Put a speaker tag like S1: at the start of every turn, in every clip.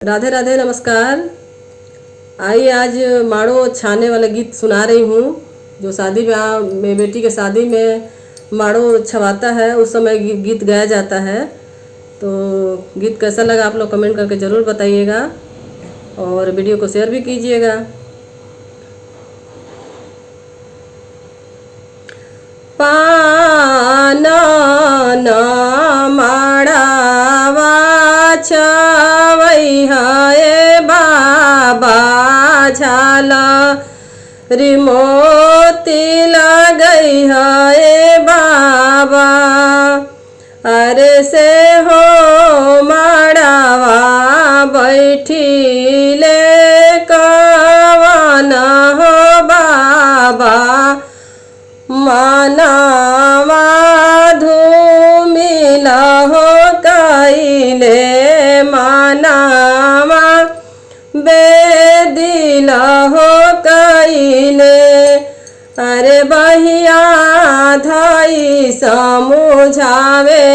S1: राधे राधे, नमस्कार। आइए आज माड़ो छाने वाला गीत सुना रही हूँ। जो शादी ब्याह में बेटी के शादी में माड़ो छवाता है उस समय गीत गाया जाता है। तो गीत कैसा लगा आप लोग कमेंट करके ज़रूर बताइएगा और वीडियो को शेयर भी कीजिएगा। पाना माड़ावा छवई है बाबा झाला रिमोती लगई है बाबा। अरे से हो माड़ावा बैठी ले कवन हो बाबा मानावा धूमिला हो कैले मानावा बेदिला हो कैले। अरे बहिया धाई समुझावे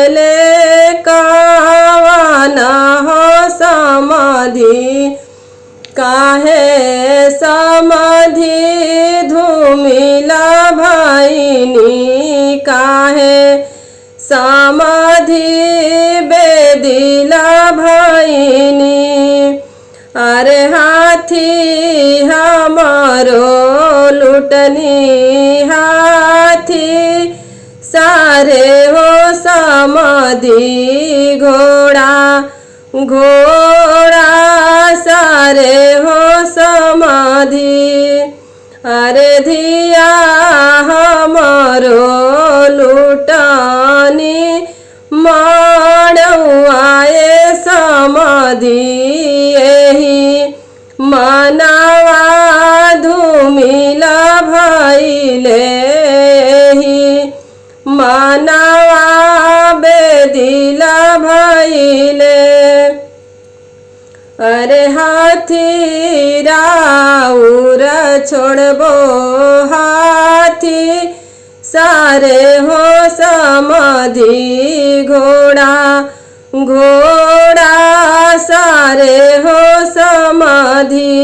S1: ले कवाना हो समाधि काहे समाधि धूमिला भैनी काहे समाधि बेदिला भैनी। अरे हाथी हमारो लुटनी हाथी सारे हो समाधि घोड़ा घोड़ा सारे हो समाधि। अरे धिया हमारो लुटानी माड़ुआए समाधि यही मानवा धूमिला भैले यही मानवा बेदिला भैले। अरे हाथी राउर छोड़बो हाथी सारे हो समाधि घोड़ा घोड़ा सारे हो समाधि।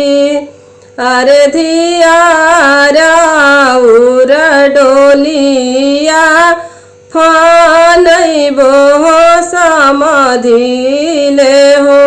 S1: अरे धिया राउर डोलिया फानैबो हो समाधि ले हो